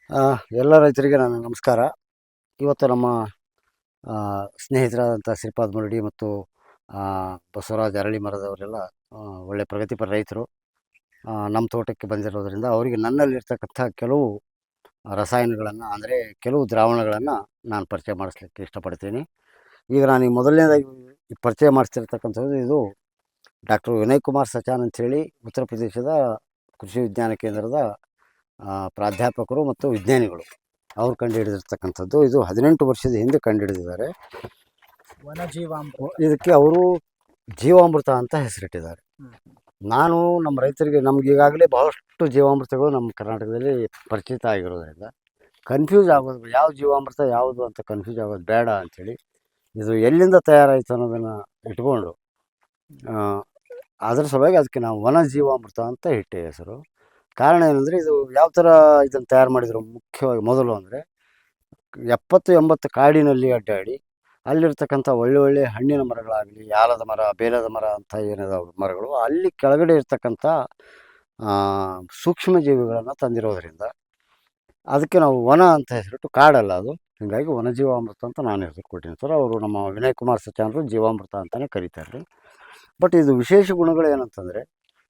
ಆ, ಎಲ್ಲ ರೈತರಿಗೆ ನನ್ನ ನಮಸ್ಕಾರ. ಇವತ್ತು ನಮ್ಮ ಸ್ನೇಹಿತರಾದಂಥ ಶ್ರೀಪಾದ್ ಮುರಡಿ ಮತ್ತು ಆ, ಬಸವರಾಜ್ ಅರಳಿ ಮರದವರೆಲ್ಲ ಆ, ಒಳ್ಳೆ ಪ್ರಗತಿಪರ ರೈತರು ನಮ್ಮ ತೋಟಕ್ಕೆ ಬಂದಿರೋದ್ರಿಂದ ಅವರಿಗೆ ನನ್ನಲ್ಲಿರ್ತಕ್ಕಂಥ ಕೆಲವು ರಸಾಯನಗಳನ್ನು ಅಂದರೆ ಕೆಲವು ದ್ರಾವಣಗಳನ್ನು ನಾನು ಪರಿಚಯ ಮಾಡಿಸ್ಲಿಕ್ಕೆ ಇಷ್ಟಪಡ್ತೀನಿ. ಈಗ ನಾನು ಈ ಮೊದಲನೇದಾಗಿ ಈ ಪರಿಚಯ ಮಾಡಿಸ್ತಿರ್ತಕ್ಕಂಥದ್ದು ಇದು ಡಾಕ್ಟರ್ ವಿನಯ್ ಕುಮಾರ್ ಸಚಾನ್ ಅಂಥೇಳಿ ಉತ್ತರ ಪ್ರದೇಶದ ಕೃಷಿ ವಿಜ್ಞಾನ ಕೇಂದ್ರದ ಪ್ರಾಧ್ಯಾಪಕರು ಮತ್ತು ವಿಜ್ಞಾನಿಗಳು. ಅವ್ರು ಕಂಡುಹಿಡಿದಿರ್ತಕ್ಕಂಥದ್ದು ಇದು 18 ವರ್ಷದ ಹಿಂದೆ ಕಂಡುಹಿಡಿದಿದ್ದಾರೆ. ಇದಕ್ಕೆ ಅವರು ಜೀವಾಮೃತ ಅಂತ ಹೆಸರಿಟ್ಟಿದ್ದಾರೆ. ನಾನು ನಮ್ಮ ರೈತರಿಗೆ ನಮ್ಗೆ ಈಗಾಗಲೇ ಬಹಳಷ್ಟು ಜೀವಾಮೃತಗಳು ನಮ್ಮ ಕರ್ನಾಟಕದಲ್ಲಿ ಪರಿಚಿತ ಆಗಿರೋದ್ರಿಂದ ಕನ್ಫ್ಯೂಸ್ ಆಗೋದು, ಯಾವ ಜೀವಾಮೃತ ಯಾವುದು ಅಂತ ಕನ್ಫ್ಯೂಸ್ ಆಗೋದು ಬೇಡ ಅಂಥೇಳಿ ಇದು ಎಲ್ಲಿಂದ ತಯಾರಾಯಿತು ಅನ್ನೋದನ್ನು ಇಟ್ಕೊಂಡು ಅದರ ಸಲುವಾಗಿ ಅದಕ್ಕೆ ನಾವು ವನ ಜೀವಾಮೃತ ಅಂತ ಇಟ್ಟೆ ಹೆಸರು. ಕಾರಣ ಏನಂದರೆ ಇದು ಯಾವ ಥರ ಇದನ್ನು ತಯಾರು ಮಾಡಿದರು ಮುಖ್ಯವಾಗಿ ಮೊದಲು ಅಂದರೆ 70-80 ಕಾಡಿನಲ್ಲಿ ಅಡ್ಡಾಡಿ ಅಲ್ಲಿರ್ತಕ್ಕಂಥ ಒಳ್ಳೆ ಹಣ್ಣಿನ ಮರಗಳಾಗಲಿ, ಆಲದ ಮರ, ಬೇಲದ ಮರ ಅಂತ ಏನಿದಾವೆ ಮರಗಳು, ಅಲ್ಲಿ ಕೆಳಗಡೆ ಇರ್ತಕ್ಕಂಥ ಸೂಕ್ಷ್ಮ ಜೀವಿಗಳನ್ನು ತಂದಿರೋದ್ರಿಂದ ಅದಕ್ಕೆ ನಾವು ವನ ಅಂತ ಹೆಸರಿಟ್ಟು, ಕಾಡಲ್ಲ ಅದು, ಹೀಗಾಗಿ ವನಜೀವಾಮೃತ ಅಂತ ನಾನು ಹೆಸರು ಕೊಟ್ಟಿನಿ ಸರ್. ಅವರು ನಮ್ಮ ವಿನಯ್ ಕುಮಾರ್ ಸಚಾನರು ಜೀವಾಮೃತ ಅಂತಲೇ ಕರೀತಾರೆ. ಬಟ್ ಇದು ವಿಶೇಷ ಗುಣಗಳು ಏನಂತಂದರೆ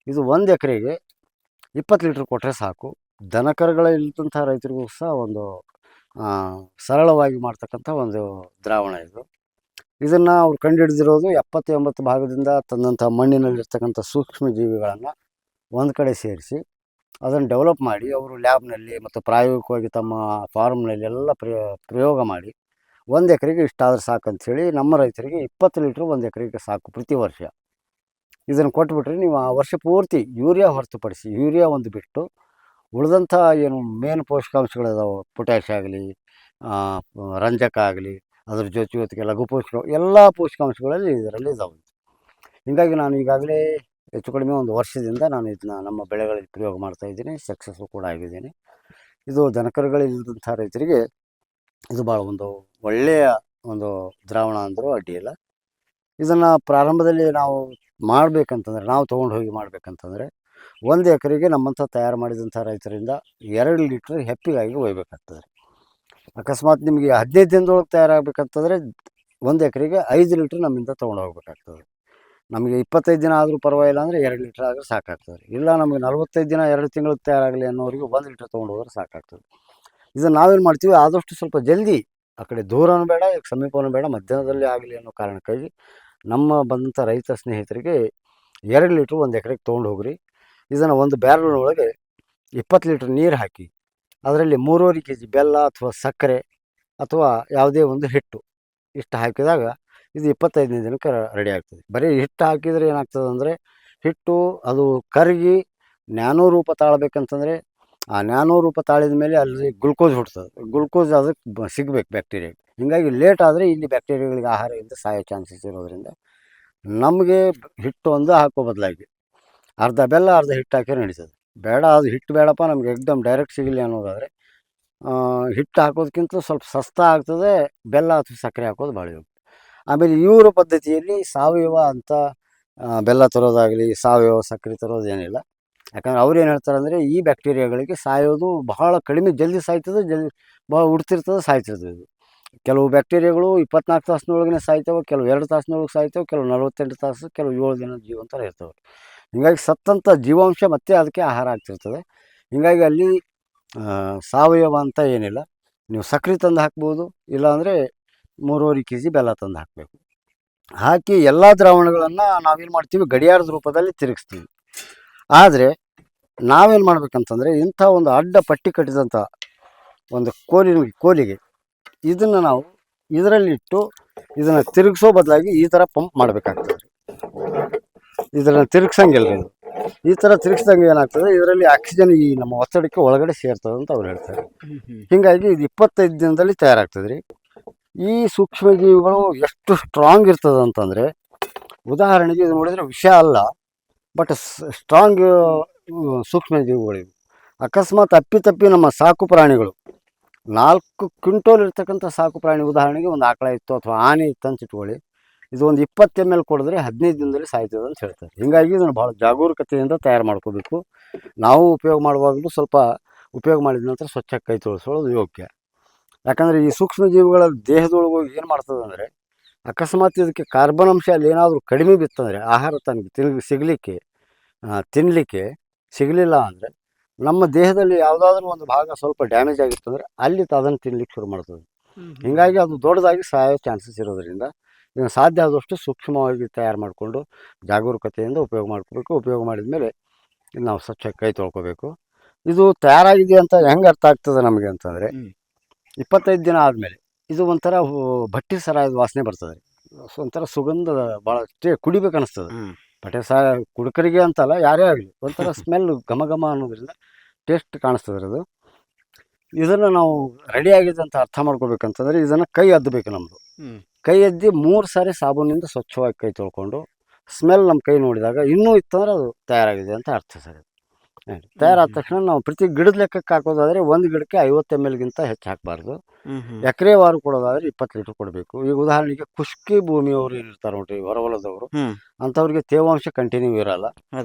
ಇದು 1 ಎಕರೆಗೆ 20 ಲೀಟ್ರ್ ಕೊಟ್ಟರೆ ಸಾಕು. ದನಕರುಗಳಿಲ್ಲದಂಥ ರೈತರಿಗೂ ಸಹ ಒಂದು ಸರಳವಾಗಿ ಮಾಡ್ತಕ್ಕಂಥ ಒಂದು ದ್ರಾವಣ ಇದು. ಇದನ್ನು ಅವ್ರು ಕಂಡುಹಿಡಿದಿರೋದು 70-80 ಭಾಗದಿಂದ ತಂದಂಥ ಮಣ್ಣಿನಲ್ಲಿರ್ತಕ್ಕಂಥ ಸೂಕ್ಷ್ಮ ಜೀವಿಗಳನ್ನು ಒಂದು ಕಡೆ ಸೇರಿಸಿ ಅದನ್ನು ಡೆವಲಪ್ ಮಾಡಿ ಅವರು ಲ್ಯಾಬ್ನಲ್ಲಿ ಮತ್ತು ಪ್ರಾಯೋಗಿಕವಾಗಿ ತಮ್ಮ ಫಾರ್ಮ್ನಲ್ಲಿ ಎಲ್ಲ ಪ್ರಯೋಗ ಮಾಡಿ 1 ಎಕರೆಗೆ ಇಷ್ಟಾದ್ರೆ ಸಾಕು ಅಂಥೇಳಿ ನಮ್ಮ ರೈತರಿಗೆ 20 ಲೀಟ್ರ್ 1 ಎಕರೆಗೆ ಸಾಕು ಪ್ರತಿ ವರ್ಷ. ಇದನ್ನು ಕೊಟ್ಬಿಟ್ರೆ ನೀವು ಆ ವರ್ಷ ಪೂರ್ತಿ ಯೂರಿಯಾ ಹೊರತುಪಡಿಸಿ, ಯೂರಿಯಾ ಒಂದು ಬಿಟ್ಟು ಉಳಿದಂಥ ಏನು ಮೇನ್ ಪೋಷಕಾಂಶಗಳಿದಾವೆ, ಪೊಟ್ಯಾಷ್ ಆಗಲಿ, ರಂಜಕ ಆಗಲಿ, ಅದ್ರ ಜೊತೆಗೆ ಲಘು ಪೋಷಕ, ಎಲ್ಲ ಪೋಷಕಾಂಶಗಳಲ್ಲಿ ಇದರಲ್ಲಿ ಇದಾವೆ. ಹೀಗಾಗಿ ನಾನು ಈಗಾಗಲೇ ಹೆಚ್ಚು ಕಡಿಮೆ 1 ವರ್ಷದಿಂದ ನಾನು ಇದನ್ನ ನಮ್ಮ ಬೆಳೆಗಳಲ್ಲಿ ಪ್ರಯೋಗ ಮಾಡ್ತಾಯಿದ್ದೀನಿ, ಸಕ್ಸಸ್ಸು ಕೂಡ ಆಗಿದ್ದೀನಿ. ಇದು ದನಕರುಗಳಿಲ್ಲದಂಥ ರೈತರಿಗೆ ಇದು ಭಾಳ ಒಂದು ಒಳ್ಳೆಯ ಒಂದು ದ್ರಾವಣ ಅಂದರೂ ಅಡ್ಡಿಯಿಲ್ಲ. ಇದನ್ನು ಪ್ರಾರಂಭದಲ್ಲಿ ನಾವು ಮಾಡಬೇಕಂತಂದರೆ, ನಾವು ತೊಗೊಂಡು ಹೋಗಿ ಮಾಡಬೇಕಂತಂದರೆ 1 ಎಕರೆಗೆ ನಮ್ಮಂಥ ತಯಾರು ಮಾಡಿದಂಥ ರೈತರಿಂದ 2 ಲೀಟ್ರ್ ಹೆಪ್ಪಿಗಾಗಿ ಒಯ್ಬೇಕಾಗ್ತದೆ. ಅಕಸ್ಮಾತ್ ನಿಮಗೆ 15 ದಿನದೊಳಗೆ ತಯಾರಾಗಬೇಕಂತಂದರೆ 1 ಎಕರೆಗೆ 5 ಲೀಟ್ರ್ ನಮ್ಮಿಂದ ತೊಗೊಂಡು ಹೋಗ್ಬೇಕಾಗ್ತದೆ. ನಮಗೆ 25 ದಿನ ಆದರೂ ಪರವಾಗಿಲ್ಲ ಅಂದರೆ 2 ಲೀಟ್ರ್ ಆದರೆ ಸಾಕಾಗ್ತದೆ. ಇಲ್ಲ ನಮಗೆ 45 ದಿನ 2 ತಿಂಗಳಿಗೆ ತಯಾರಾಗಲಿ ಅನ್ನೋರಿಗೆ 1 ಲೀಟ್ರ್ ತೊಗೊಂಡು ಹೋದ್ರೆ ಸಾಕಾಗ್ತದೆ. ಇದನ್ನು ನಾವೇನು ಮಾಡ್ತೀವಿ, ಆದಷ್ಟು ಸ್ವಲ್ಪ ಜಲ್ದಿ ಆ ಕಡೆ ದೂರನೂ ಬೇಡ, ಸಮೀಪನೂ ಬೇಡ, ಮಧ್ಯದಲ್ಲಿ ಆಗಲಿ ಅನ್ನೋ ಕಾರಣಕ್ಕಾಗಿ ನಮ್ಮ ಬಂದಂಥ ರೈತ ಸ್ನೇಹಿತರಿಗೆ 2 ಲೀಟ್ರ್ 1 ಎಕರೆಗೆ ತೊಗೊಂಡು ಹೋಗ್ರಿ. ಇದನ್ನು ಒಂದು ಬ್ಯಾರಲ್ನೊಳಗೆ 20 ಲೀಟ್ರ್ ನೀರು ಹಾಕಿ ಅದರಲ್ಲಿ 3.5 kg ಬೆಲ್ಲ ಅಥವಾ ಸಕ್ಕರೆ ಅಥವಾ ಯಾವುದೇ ಒಂದು ಹಿಟ್ಟು ಇಷ್ಟು ಹಾಕಿದಾಗ ಇದು 25ನೇ ದಿನಕ್ಕೆ ರೆಡಿ ಆಗ್ತದೆ. ಬರೀ ಹಿಟ್ಟು ಹಾಕಿದರೆ ಏನಾಗ್ತದೆ ಅಂದರೆ ಹಿಟ್ಟು ಅದು ಕರಗಿ ನ್ಯಾನೋ ರೂಪ ತಾಳಬೇಕಂತಂದರೆ ಆ ನ್ಯಾನೋ ರೂಪ ತಾಳಿದ ಮೇಲೆ ಅಲ್ಲಿ ಗ್ಲುಕೋಸ್ ಹುಡ್ತದೆ. ಗ್ಲುಕೋಸ್ ಅದಕ್ಕೆ ಸಿಗಬೇಕು ಬ್ಯಾಕ್ಟೀರಿಯಾಗೆ. ಹೀಗಾಗಿ ಲೇಟ್ ಆದರೆ ಇಲ್ಲಿ ಬ್ಯಾಕ್ಟೀರಿಯಾಗಳಿಗೆ ಆಹಾರ ಇಲ್ಲದೆ ಸಾಯೋ ಚಾನ್ಸಸ್ ಇರೋದರಿಂದ ನಮಗೆ ಹಿಟ್ಟು ಒಂದು ಹಾಕೋ ಬದಲಾಗಿ ಅರ್ಧ ಬೆಲ್ಲ ಅರ್ಧ ಹಿಟ್ಟು ಹಾಕಿದ್ರೆ ನಡೀತದೆ. ಬೇಡ ಅದು ಹಿಟ್ಟು ಬೇಡಪ್ಪ ನಮಗೆ ಎಕ್ದಮ್ ಡೈರೆಕ್ಟ್ ಸಿಗಲಿ ಅನ್ನೋದಾದರೆ ಹಿಟ್ಟು ಹಾಕೋದಕ್ಕಿಂತ ಸ್ವಲ್ಪ ಸಸ್ತಾ ಆಗ್ತದೆ, ಬೆಲ್ಲ ಅಥವಾ ಸಕ್ಕರೆ ಹಾಕೋದು ಭಾಳ ಯೋಗ್ಯ. ಆಮೇಲೆ ಇವರ ಪದ್ಧತಿಯಲ್ಲಿ ಸಾವಯವ ಅಂತ ಬೆಲ್ಲ ತರೋದಾಗಲಿ ಸಾವಯವ ಸಕ್ಕರೆ ತರೋದು ಏನಿಲ್ಲ. ಯಾಕಂದ್ರೆ ಅವ್ರು ಏನು ಹೇಳ್ತಾರೆ ಅಂದರೆ ಈ ಬ್ಯಾಕ್ಟೀರಿಯಾಗಳಿಗೆ ಸಾಯೋದು ಬಹಳ ಕಡಿಮೆ, ಜಲ್ದಿ ಸಾಯ್ತದೆ, ಭಾಳ ಉಡ್ತಿರ್ತದೆ, ಸಾಯ್ತಿರ್ತದೆ. ಇದು ಕೆಲವು ಬ್ಯಾಕ್ಟೀರಿಯಾಗಳು 24 ತಾಸಿನೊಳಗೆ ಸಾಯ್ತವೆ, ಕೆಲವು 2 ತಾಸಿನೊಳಗೆ ಸಾಯ್ತವೆ, ಕೆಲವು 48 ತಾಸು, ಕೆಲವು 7 ದಿನ ಜೀವಂತ ಇರ್ತವೆ. ಹೀಗಾಗಿ ಸತ್ತಂಥ ಜೀವಾಂಶ ಮತ್ತೆ ಅದಕ್ಕೆ ಆಹಾರ ಆಗ್ತಿರ್ತದೆ. ಹೀಗಾಗಿ ಅಲ್ಲಿ ಸಾವಯವ ಅಂತ ಏನಿಲ್ಲ, ನೀವು ಸಕ್ಕರೆ ತಂದು ಹಾಕ್ಬೋದು, ಇಲ್ಲಾಂದರೆ 3.5 kg ಬೆಲ್ಲ ತಂದು ಹಾಕಬೇಕು. ಹಾಕಿ ಎಲ್ಲ ದ್ರಾವಣಗಳನ್ನು ನಾವೇನು ಮಾಡ್ತೀವಿ, ಗಡಿಯಾರದ ರೂಪದಲ್ಲಿ ತಿರುಗಿಸ್ತೀವಿ. ಆದರೆ ನಾವೇನು ಮಾಡ್ಬೇಕಂತಂದರೆ ಇಂಥ ಒಂದು ಅಡ್ಡ ಪಟ್ಟಿ ಕಟ್ಟಿದಂಥ ಒಂದು ಕೋಲಿಗೆ ಇದನ್ನು ನಾವು ಇದರಲ್ಲಿಟ್ಟು ಇದನ್ನು ತಿರುಗಿಸೋ ಬದಲಾಗಿ ಈ ಥರ ಪಂಪ್ ಮಾಡಬೇಕಾಗ್ತದೆ. ಇದನ್ನು ತಿರುಗಿಸಂಗಿಲ್ಲ. ಇದು ಈ ಥರ ತಿರುಗಿಸ್ದಂಗೆ ಏನಾಗ್ತದೆ, ಇದರಲ್ಲಿ ಆಕ್ಸಿಜನ್ ಈ ನಮ್ಮ ಒತ್ತಡಕ್ಕೆ ಒಳಗಡೆ ಸೇರ್ತದೆ ಅಂತ ಅವ್ರು ಹೇಳ್ತಾರೆ. ಹೀಗಾಗಿ ಇದು 25 ದಿನದಲ್ಲಿ ತಯಾರಾಗ್ತದೆ ರೀ. ಈ ಸೂಕ್ಷ್ಮ ಜೀವಿಗಳು ಎಷ್ಟು ಸ್ಟ್ರಾಂಗ್ ಇರ್ತದೆ ಅಂತಂದರೆ, ಉದಾಹರಣೆಗೆ ಇದು ನೋಡಿದರೆ ವಿಷ ಅಲ್ಲ, ಬಟ್ ಸ್ಟ್ರಾಂಗ್ ಸೂಕ್ಷ್ಮ ಜೀವಿಗಳಿವೆ. ಅಕಸ್ಮಾತ್ ಅಪ್ಪಿತಪ್ಪಿ ನಮ್ಮ ಸಾಕು ಪ್ರಾಣಿಗಳು 4 ಕ್ವಿಂಟೋಲ್ ಇರ್ತಕ್ಕಂಥ ಸಾಕು ಪ್ರಾಣಿ, ಉದಾಹರಣೆಗೆ ಒಂದು ಆಕಳ ಇತ್ತು ಅಥವಾ ಆನೆ ಇತ್ತು ಅಂತ ಇಟ್ಕೊಳ್ಳಿ, ಇದು ಒಂದು 20 ml ಕೊಡಿದ್ರೆ 15 ದಿನದಲ್ಲಿ ಸಾಯ್ತದೆ ಅಂತ ಹೇಳ್ತಾರೆ. ಹೀಗಾಗಿ ಇದನ್ನು ಭಾಳ ಜಾಗರೂಕತೆಯಿಂದ ತಯಾರು ಮಾಡ್ಕೋಬೇಕು. ನಾವು ಉಪಯೋಗ ಮಾಡುವಾಗಲೂ ಸ್ವಲ್ಪ ಉಪಯೋಗ ಮಾಡಿದ ನಂತರ ಸ್ವಚ್ಛ ಕೈ ತೊಳ್ಕೊಳ್ಳೋದು ಯೋಗ್ಯ. ಯಾಕಂದರೆ ಈ ಸೂಕ್ಷ್ಮ ಜೀವಿಗಳ ದೇಹದೊಳಗೆ ಹೋಗಿ ಏನು ಮಾಡ್ತದೆ ಅಂದರೆ, ಅಕಸ್ಮಾತ್ ಇದಕ್ಕೆ ಕಾರ್ಬನ್ ಅಂಶ ಅಲ್ಲಿ ಏನಾದರೂ ಕಡಿಮೆ ಬಿತ್ತಂದರೆ ಆಹಾರ ತನಗೆ ಸಿಗಲಿಕ್ಕೆ ತಿನ್ನಲಿಕ್ಕೆ ಸಿಗಲಿಲ್ಲ ಅಂದರೆ, ನಮ್ಮ ದೇಹದಲ್ಲಿ ಯಾವುದಾದ್ರೂ ಒಂದು ಭಾಗ ಸ್ವಲ್ಪ ಡ್ಯಾಮೇಜ್ ಆಗಿತ್ತು ಅಂದರೆ ಅಲ್ಲಿ ಅದನ್ನು ತಿನ್ಲಿಕ್ಕೆ ಶುರು ಮಾಡ್ತದೆ. ಹೀಗಾಗಿ ಅದು ದೊಡ್ಡದಾಗಿ ಸಾಯೋ ಚಾನ್ಸಸ್ ಇರೋದರಿಂದ ಇದನ್ನು ಸಾಧ್ಯ ಆದಷ್ಟು ಸೂಕ್ಷ್ಮವಾಗಿ ತಯಾರು ಮಾಡಿಕೊಂಡು ಜಾಗರೂಕತೆಯಿಂದ ಉಪಯೋಗ ಮಾಡ್ಕೋಬೇಕು. ಉಪಯೋಗ ಮಾಡಿದ ಮೇಲೆ ನಾವು ಸ್ವಚ್ಛ ಕೈ ತೊಳ್ಕೊಬೇಕು. ಇದು ತಯಾರಾಗಿದೆ ಅಂತ ಹೆಂಗೆ ಅರ್ಥ ಆಗ್ತದೆ ನಮಗೆ ಅಂತಂದರೆ, 25 ದಿನ ಆದಮೇಲೆ ಇದು ಒಂಥರ ಭಟ್ಟಿ ಸರಾಯದ ವಾಸನೆ ಬರ್ತದೆ. ಒಂಥರ ಸುಗಂಧ ಭಾಳ ಕುಡಿಬೇಕು ಅನಿಸ್ತದೆ. ಬಟ್ಟೆ ಕುಡುಕರಿಗೆ ಅಂತಲ್ಲ, ಯಾರೇ ಆಗಲಿ ಒಂಥರ ಸ್ಮೆಲ್ ಘಮ ಘಮ ಅನ್ನೋದ್ರಿಂದ ಟೇಸ್ಟ್ ಕಾಣಿಸ್ತದೆ ಅದು. ಇದನ್ನು ನಾವು ರೆಡಿ ಆಗಿದೆ ಅಂತ ಅರ್ಥ ಮಾಡ್ಕೋಬೇಕಂತಂದರೆ ಇದನ್ನು ಕೈ ಅದ್ದಬೇಕು. ನಮ್ಮದು ಕೈ ಅದ್ದಿ 3 ಸಾರಿ ಸಾಬೂನಿಂದ ಸ್ವಚ್ಛವಾಗಿ ಕೈ ತೊಳ್ಕೊಂಡು ಸ್ಮೆಲ್ ನಮ್ಮ ಕೈ ನೋಡಿದಾಗ ಇನ್ನೂ ಇತ್ತಂದ್ರೆ ಅದು ತಯಾರಾಗಿದೆ ಅಂತ ಅರ್ಥ ಸರ್. ತಯಾರಾದ ತಕ್ಷಣ ನಾವು ಪ್ರತಿ ಗಿಡದ ಲೆಕ್ಕಕ್ಕೆ ಹಾಕೋದಾದರೆ ಒಂದು ಗಿಡಕ್ಕೆ 50 ml ಗಿಂತ ಹೆಚ್ಚು ಹಾಕಬಾರ್ದು. ಎಕರೆ ವಾರ ಕೊಡೋದಾದ್ರೆ 20 ಲೀಟ್ರ್ ಕೊಡಬೇಕು. ಈಗ ಉದಾಹರಣೆಗೆ ಖುಷ್ಕಿ ಭೂಮಿಯವರು ಏನಿರ್ತಾರೆ ನೋಡ್ರಿ, ಹೊರವಲದವರು, ಅಂಥವ್ರಿಗೆ ತೇವಾಂಶ ಕಂಟಿನ್ಯೂ ಇರಲ್ಲ.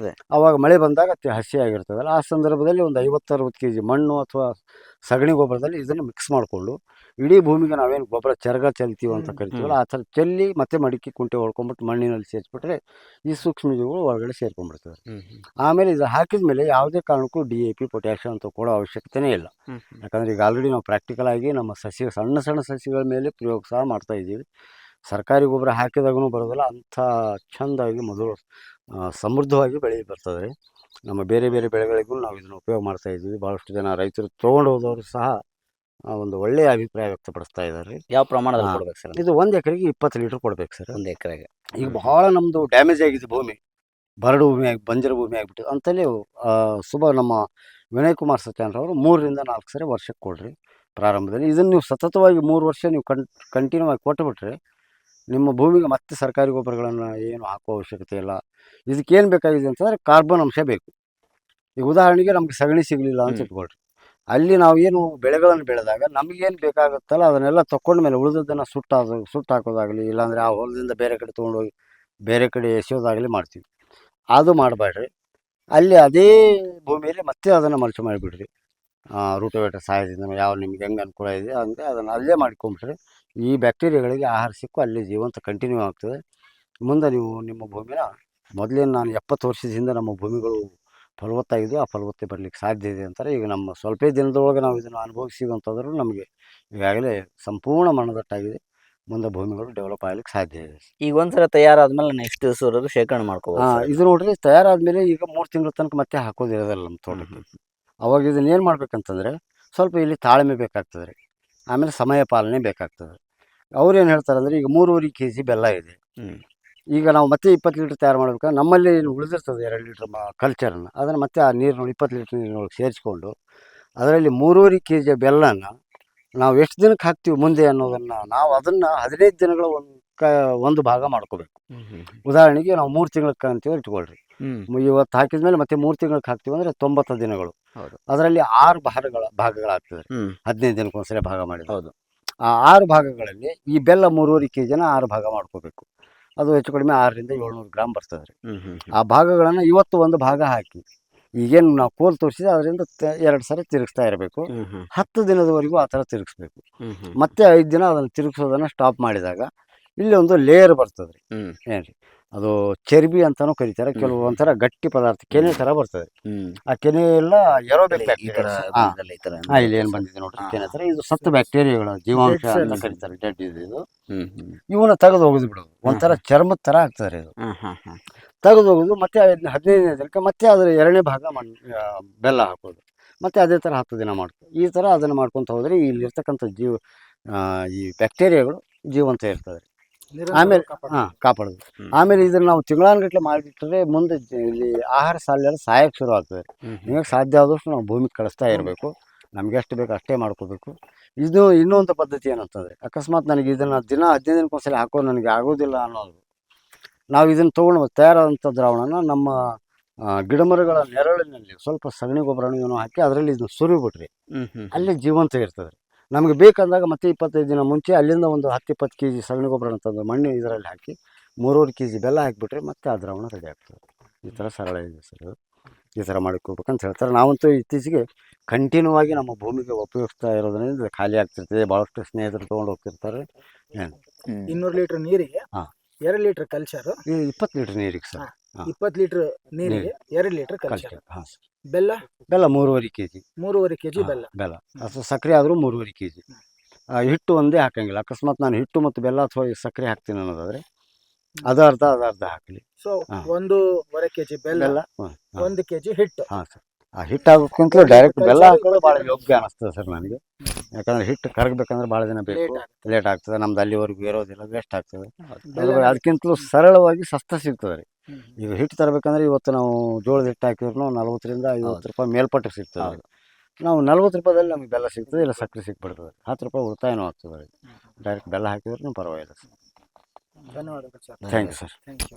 ಅವಾಗ ಮಳೆ ಬಂದಾಗ ಹಸಿ ಆಗಿರ್ತದಲ್ಲ, ಆ ಸಂದರ್ಭದಲ್ಲಿ ಒಂದು 50-60 kg ಮಣ್ಣು ಅಥವಾ ಸಗಣಿ ಗೊಬ್ಬರದಲ್ಲಿ ಇದನ್ನು ಮಿಕ್ಸ್ ಮಾಡಿಕೊಂಡು ಇಡೀ ಭೂಮಿಗೆ ನಾವೇನು ಗೊಬ್ಬರ ಚರಗ ಚೆಲ್ತೀವಿ ಅಂತ ಕರಿತೀವಲ್ಲ, ಆ ಥರ ಚೆಲ್ಲಿ ಮತ್ತೆ ಮಡಿಕೆ ಕುಂಟೆ ಹೊಡ್ಕೊಂಬಿಟ್ಟು ಮಣ್ಣಿನಲ್ಲಿ ಸೇರಿಸ್ಬಿಟ್ರೆ ಈ ಸೂಕ್ಷ್ಮಜೀವಿಗಳು ಒಳಗಡೆ ಸೇರ್ಕೊಂಡ್ಬಿಡ್ತವೆ. ಆಮೇಲೆ ಇದು ಹಾಕಿದ ಮೇಲೆ ಯಾವುದೇ ಕಾರಣಕ್ಕೂ DAP ಪೊಟ್ಯಾಷಿಯಂ ಅಂತ ಕೊಡೋ ಅವಶ್ಯಕತೆನೇ ಇಲ್ಲ. ಯಾಕಂದರೆ ಈಗ ಆಲ್ರೆಡಿ ನಾವು ಪ್ರಾಕ್ಟಿಕಲ್ ಆಗಿ ನಮ್ಮ ಸಣ್ಣ ಸಣ್ಣ ಸಸಿಗಳ ಮೇಲೆ ಪ್ರಯೋಗ ಸಹ ಮಾಡ್ತಾ ಇದ್ದೀವಿ. ಸರ್ಕಾರಿ ಗೊಬ್ಬರ ಹಾಕಿದಾಗೂ ಬರೋದಿಲ್ಲ, ಅಂಥ ಚೆಂದಾಗಿ ಸಮೃದ್ಧವಾಗಿ ಬೆಳೆ ಬರ್ತದೆ. ನಮ್ಮ ಬೇರೆ ಬೇರೆ ಬೆಳೆಗಳಿಗೂ ನಾವು ಇದನ್ನು ಉಪಯೋಗ ಮಾಡ್ತಾ ಇದ್ದೀವಿ. ಭಾಳಷ್ಟು ಜನ ರೈತರು ತೊಗೊಂಡು ಹೋದವರು ಸಹ ಒಂದು ಒಳ್ಳೆಯ ಅಭಿಪ್ರಾಯ ವ್ಯಕ್ತಪಡಿಸ್ತಾ ಇದ್ದಾರೆ. ಯಾವ ಪ್ರಮಾಣದಲ್ಲಿ ಕೊಡ್ಬೇಕು ಸರ್? ಇದು 1 ಎಕರೆಗೆ 20 ಲೀಟ್ರ್ ಕೊಡ್ಬೇಕು ಸರ್. 1 ಎಕರೆಗೆ. ಈಗ ಬಹಳ ನಮ್ಮದು ಡ್ಯಾಮೇಜ್ ಆಗಿದೆ ಭೂಮಿ, ಬರಡು ಭೂಮಿ ಆಗಿ ಬಂಜರು ಭೂಮಿ ಆಗಿಬಿಟ್ಟು ಅಂತಲೇ ನಮ್ಮ ವಿನಯ್ ಕುಮಾರ್ ಸತ್ಯಾನ್ರವರು 3 ರಿಂದ 4 ಸರಿ ವರ್ಷಕ್ಕೆ ಕೊಡ್ರಿ ಪ್ರಾರಂಭದಲ್ಲಿ. ಇದನ್ನು ನೀವು ಸತತವಾಗಿ 3 ವರ್ಷ ನೀವು ಕಂಟಿನ್ಯೂ ಆಗಿ ಕೊಟ್ಟುಬಿಟ್ರೆ ನಿಮ್ಮ ಭೂಮಿಗೆ ಮತ್ತೆ ಸರ್ಕಾರಿ ಗೊಬ್ಬರಗಳನ್ನು ಏನು ಹಾಕೋ ಅವಶ್ಯಕತೆ ಇಲ್ಲ. ಇದಕ್ಕೇನು ಬೇಕಾಗಿದೆ ಅಂತಂದರೆ ಕಾರ್ಬನ್ ಅಂಶ ಬೇಕು. ಈಗ ಉದಾಹರಣೆಗೆ ನಮಗೆ ಸಗಣಿ ಸಿಗಲಿಲ್ಲ ಅಂತ ಇಟ್ಕೊಳ್ರಿ, ಅಲ್ಲಿ ನಾವು ಏನು ಬೆಳೆಗಳನ್ನು ಬೆಳೆದಾಗ ನಮಗೇನು ಬೇಕಾಗುತ್ತಲ್ಲ ಅದನ್ನೆಲ್ಲ ತೊಗೊಂಡ್ಮೇಲೆ ಉಳಿದದ್ದನ್ನು ಸುಟ್ಟು ಹಾಕೋದಾಗಲಿ, ಇಲ್ಲಾಂದರೆ ಆ ಹೊಲದಿಂದ ಬೇರೆ ಕಡೆ ತೊಗೊಂಡೋಗಿ ಬೇರೆ ಕಡೆ ಎಸೆಯೋದಾಗಲಿ ಮಾಡ್ತೀವಿ. ಅದು ಮಾಡಬೇಡ್ರಿ. ಅಲ್ಲಿ ಅದೇ ಭೂಮಿಯಲ್ಲಿ ಮತ್ತೆ ಅದನ್ನು ಮಲ್ಚು ಮಾಡಿಬಿಡ್ರಿ. ರೂಟೋವೇಟರ್ ಸಹಾಯದಿಂದ ಯಾವ ನಿಮ್ಗೆ ಹೆಂಗೆ ಅನುಕೂಲ ಇದೆ ಹಂಗೆ ಅದನ್ನು ಅಲ್ಲೇ ಮಾಡ್ಕೊಂಬಿಟ್ರೆ ಈ ಬ್ಯಾಕ್ಟೀರಿಯಾಗಳಿಗೆ ಆಹಾರ ಸಿಕ್ಕು ಅಲ್ಲಿ ಜೀವಂತ ಕಂಟಿನ್ಯೂ ಆಗ್ತದೆ. ಮುಂದೆ ನೀವು ನಿಮ್ಮ ಭೂಮಿನ ಮೊದಲೇನು ನಾನು 70 ವರ್ಷದ ಹಿಂದೆ ನಮ್ಮ ಭೂಮಿಗಳು ಫಲವತ್ತಾಗಿದ್ದು ಆ ಫಲವತ್ತೆ ಬರಲಿಕ್ಕೆ ಸಾಧ್ಯ ಇದೆ ಅಂತಾರೆ. ಈಗ ನಮ್ಮ ಸ್ವಲ್ಪ ದಿನದೊಳಗೆ ನಾವು ಇದನ್ನು ಅನುಭವಿಸಿದಂಥದ್ರೂ ನಮಗೆ ಈಗಾಗಲೇ ಸಂಪೂರ್ಣ ಮಣ್ಣದಟ್ಟಾಗಿದೆ. ಮುಂದೆ ಭೂಮಿಗಳು ಡೆವಲಪ್ ಆಗಲಿಕ್ಕೆ ಸಾಧ್ಯ ಇದೆ. ಈಗ ಒಂದ್ಸಲ ತಯಾರಾದ್ಮೇಲೆ ನೆಕ್ಸ್ಟ್ ದಿವಸವರೆಗೂ ಶೇಖರಣೆ ಮಾಡ್ಕೋಬೋದು. ಇದು ನೋಡ್ರಿ ತಯಾರಾದ್ಮೇಲೆ ಈಗ 3 ತಿಂಗಳ ತನಕ ಮತ್ತೆ ಹಾಕೋದಿರೋದಲ್ಲ ನಮ್ಮ ತೋಟಕ್ಕೆ. ಅವಾಗ ಇದನ್ನ ಏನು ಮಾಡ್ಬೇಕಂತಂದರೆ ಸ್ವಲ್ಪ ಇಲ್ಲಿ ತಾಳ್ಮೆ ಬೇಕಾಗ್ತದೆ ರೀ, ಆಮೇಲೆ ಸಮಯ ಪಾಲನೆ ಬೇಕಾಗ್ತದೆ. ಅವ್ರೇನು ಹೇಳ್ತಾರೆ ಅಂದರೆ, ಈಗ 3.5 kg ಬೆಲ್ಲ ಇದೆ, ಈಗ ನಾವು ಮತ್ತೆ 20 ಲೀಟ್ರ್ ತಯಾರು ಮಾಡ್ಬೇಕಾದ್ರೆ ನಮ್ಮಲ್ಲಿ ಉಳಿದಿರ್ತದೆ 2 ಲೀಟ್ರ್ ಕಲ್ಚರನ್ನು, ಅದನ್ನು ಮತ್ತೆ ಆ ನೀರಿನೊಳಗೆ 20 ಲೀಟ್ರ್ ನೀರಿನೊಳಗೆ ಸೇರಿಸ್ಕೊಂಡು ಅದರಲ್ಲಿ 3.5 kg ಬೆಲ್ಲನ ನಾವು ಎಷ್ಟು ದಿನಕ್ಕೆ ಹಾಕ್ತೀವಿ ಮುಂದೆ ಅನ್ನೋದನ್ನು ನಾವು ಅದನ್ನು 15 ದಿನಗಳ ಒಂದು ಭಾಗ ಮಾಡ್ಕೋಬೇಕು. ಉದಾಹರಣೆಗೆ ನಾವು 3 ತಿಂಗಳಕ್ಕೆ ಅಂತೀವಿ ಇಟ್ಕೊಳ್ರಿ, ಇವತ್ತು ಹಾಕಿದ್ಮೇಲೆ ಮತ್ತೆ 3 ತಿಂಗಳಿಗೆ ಹಾಕ್ತೀವಿ ಅಂದರೆ 90 ದಿನಗಳು. ಅದರಲ್ಲಿ 6 ಭಾಗಗಳಾಗ್ತದೆ. 15 ದಿನಕ್ಕೊಂದ್ಸಲ ಭಾಗ ಮಾಡಿದ ಆ 6 ಭಾಗಗಳಲ್ಲಿ ಈ ಬೆಲ್ಲ 3.5 kgನ 6 ಭಾಗ ಮಾಡ್ಕೋಬೇಕು. ಅದು ಹೆಚ್ಚು ಕಡಿಮೆ 600 ರಿಂದ 700 ಗ್ರಾಮ್ ಬರ್ತದೆ ರೀ. ಆ ಭಾಗಗಳನ್ನು ಇವತ್ತು ಒಂದು ಭಾಗ ಹಾಕಿ ಈಗೇನು ನಾವು ಕೋಲ್ ತೋರಿಸಿದ್ರೆ ಅದರಿಂದ 2 ಸರಿ ತಿರುಗಿಸ್ತಾ ಇರಬೇಕು. 10 ದಿನದವರೆಗೂ ಆ ಥರ ತಿರುಗಿಸ್ಬೇಕು. ಮತ್ತೆ 5 ದಿನ ಅದನ್ನು ತಿರುಗಿಸೋದನ್ನು ಸ್ಟಾಪ್ ಮಾಡಿದಾಗ ಇಲ್ಲಿ ಒಂದು ಲೇಯರ್ ಬರ್ತದೆ ರೀ. ಏನ್ರಿ ಅದು ಚರ್ಬಿ ಅಂತಾನೂ ಕರೀತಾರೆ, ಕೆಲವು ಒಂಥರ ಗಟ್ಟಿ ಪದಾರ್ಥ ಕೆನೆ ಥರ ಬರ್ತದೆ. ಆ ಕೆನೆ ಎಲ್ಲ ಏರೋಬಿಕ್ ಬ್ಯಾಕ್ಟೀರಿಯಾ, ಇಲ್ಲಿ ಏನು ಬಂದಿದೆ ನೋಡ್ರಿ ಕೆನೆ ಥರ, ಇದು ಸತ್ತ ಬ್ಯಾಕ್ಟೀರಿಯಾಗಳ ಜೀವಾಂಶ ಅಂತ ಕರೀತಾರೆ, ಡೆಡ್ ಇದು. ಇವನ್ನ ತೆಗೆದು ಹೋಗುದು ಬಿಡೋದು, ಒಂಥರ ಚರ್ಮದ ಥರ ಆಗ್ತದೆ ಇದು. ತೆಗೆದು ಹೋಗೋದು ಮತ್ತೆ 15ನೇ ದಿನಕ್ಕೆ ಮತ್ತೆ ಅದರ 2ನೇ ಭಾಗ ಬೆಲ್ಲ ಹಾಕೋದು, ಮತ್ತೆ ಅದೇ ಥರ 10 ದಿನ ಮಾಡ್ಕೊ ಈ ಥರ ಅದನ್ನು ಮಾಡ್ಕೊತ ಹೋದರೆ ಇಲ್ಲಿರ್ತಕ್ಕಂಥ ಈ ಬ್ಯಾಕ್ಟೀರಿಯಾಗಳು ಜೀವಂತ ಇರ್ತದೆ. ಆಮೇಲೆ ಕಾಪಾಡೋದು. ಆಮೇಲೆ ಇದನ್ನು ನಾವು ತಿಂಗಳಾನುಗಟ್ಟಲೆ ಮಾಡಿಬಿಟ್ರೆ ಮುಂದೆ ಇಲ್ಲಿ ಆಹಾರ ಸಾಲ ಸಾಯಕ್ಕೆ ಶುರು ಆಗ್ತದೆ. ನಿಮಗೆ ಸಾಧ್ಯ ಆದಷ್ಟು ನಾವು ಭೂಮಿಗೆ ಕಳಿಸ್ತಾ ಇರಬೇಕು. ನಮ್ಗೆ ಎಷ್ಟು ಬೇಕು ಅಷ್ಟೇ ಮಾಡ್ಕೋಬೇಕು. ಇದು ಇನ್ನೊಂದು ಪದ್ಧತಿ ಏನಂತಂದರೆ, ಅಕಸ್ಮಾತ್ ನನಗೆ ಇದನ್ನು ದಿನ 15 ದಿನಕ್ಕೊಂದ್ಸಲ ಹಾಕೋ ನನಗೆ ಆಗೋದಿಲ್ಲ ಅನ್ನೋದು, ನಾವು ಇದನ್ನು ತೊಗೊಂಡು ತಯಾರಾದಂಥ ದ್ರಾವಣನ ನಮ್ಮ ಗಿಡಮರಗಳ ನೆರಳಿನಲ್ಲಿ ಸ್ವಲ್ಪ ಸಗಣಿ ಗೊಬ್ಬರನೂ ಹಾಕಿ ಅದರಲ್ಲಿ ಇದನ್ನು ಸುರಿಬಿಟ್ರಿ, ಅಲ್ಲಿ ಜೀವಂತ ಇರ್ತದೆ. ನಮಗೆ ಬೇಕಂದಾಗ ಮತ್ತೆ 25 ದಿನ ಮುಂಚೆ ಅಲ್ಲಿಂದ ಒಂದು 10-20 kg ಸಗಣಿ ಗೊಬ್ಬರ ಅಂತಂದು ಮಣ್ಣು ಇದರಲ್ಲಿ ಹಾಕಿ 3.5 kg ಬೆಲ್ಲ ಹಾಕಿಬಿಟ್ರೆ ಮತ್ತೆ ಆ ದ್ರಾವಣ ರೆಡಿ ಆಗ್ತದೆ. ಈ ಥರ ಸರಳ ಇದೆ ಸರ್. ಈ ಥರ ಮಾಡಿ ಕೊಡ್ಬೇಕಂತ ಹೇಳ್ತಾರೆ. ನಾವಂತೂ ಇತ್ತೀಚೆಗೆ ಕಂಟಿನ್ಯೂ ಆಗಿ ನಮ್ಮ ಭೂಮಿಗೆ ಉಪಯೋಗಿಸ್ತಾ ಇರೋದ್ರಿಂದ ಖಾಲಿ ಆಗ್ತಿರ್ತದೆ. ಭಾಳಷ್ಟು ಸ್ನೇಹಿತರು ತೊಗೊಂಡು ಹೋಗ್ತಿರ್ತಾರೆ. ಏನು 200 ಲೀಟರ್ ನೀರಿಗೆ ಹಾ. 2 ಲೀಟರ್ ಕಲ್ಚರ್, ಈ 20 ಲೀಟ್ರ್ ನೀರಿಗೆ ಸರ್. 20 ಲೀಟರ್ ನೀರಿಗೆ 2 ಲೀಟರ್ ಕಲ್ಚರ್. ಹಾಂ ಸರ್. ಬೆಲ್ಲ ಬೆಲ್ಲ 3.5 kg. 3.5 kg ಬೆಲ್ಲ. ಬೆಲ್ಲ ಅಥವಾ ಸಕ್ಕರೆ ಆದರೂ 3.5 kg. ಹಿಟ್ಟು ಒಂದೇ ಹಾಕಂಗಿಲ್ಲ. ಅಕಸ್ಮಾತ್ ನಾನು ಹಿಟ್ಟು ಮತ್ತು ಬೆಲ್ಲ ಅಥವಾ ಸಕ್ಕರೆ ಹಾಕ್ತೀನಿ ಅನ್ನೋದಾದರೆ ಅದು ಅರ್ಧ ಹಾಕಲಿ. ಸೊ ಹಾ. 1.5 kg ಬೆಲ್ಲ, ಬೆಲ್ಲ 1 kg ಹಿಟ್ಟು. ಹಾಂ ಸರ್. ಆ ಹಿಟ್ಟು ಹಾಕೋಕ್ಕಿಂತಲೂ ಡೈರೆಕ್ಟ್ ಬೆಲ್ಲ ಹಾಕೋದು ಭಾಳ ಯೋಗ್ಯ ಅನ್ನಿಸ್ತದೆ ಸರ್ ನನಗೆ. ಯಾಕಂದರೆ ಹಿಟ್ಟು ಕರಗಬೇಕಂದ್ರೆ ಭಾಳ ದಿನ ಬೇಕು, ಲೇಟ್ ಆಗ್ತದೆ. ನಮ್ದು ಅಲ್ಲಿವರೆಗೂ ಇರೋದಿಲ್ಲ, ವೇಸ್ಟ್ ಆಗ್ತದೆ. ಅದಕ್ಕಿಂತಲೂ ಸರಳವಾಗಿ ಸಸ್ತ ಸಿಗ್ತದೆ ರೀ. ಈಗ ಹಿಟ್ಟು ತರಬೇಕಂದ್ರೆ ಇವತ್ತು ನಾವು ಜೋಳದ ಹಿಟ್ಟು ಹಾಕಿದ್ರು 40ರಿಂದ 50 ರೂಪಾಯಿ ಮೇಲ್ಪಟ್ಟು ಸಿಗ್ತದೆ. ನಾವು 40 ರೂಪಾಯಿದಲ್ಲಿ ನಮಗೆ ಬೆಲ್ಲ ಸಿಗ್ತದೆ, ಇಲ್ಲ ಸಕ್ಕರೆ ಸಿಕ್ಬಿಡ್ತದೆ. 10 ರೂಪಾಯಿ ಉಳಿತಾಯನೂ ಆಗ್ತದೆ ರೀ. ಡೈರೆಕ್ಟ್ ಬೆಲ್ಲ ಹಾಕಿದ್ರೂ ಪರವಾಗಿಲ್ಲ ಸರ್. ಧನ್ಯವಾದಗಳು sir. Thank you sir. Thank you.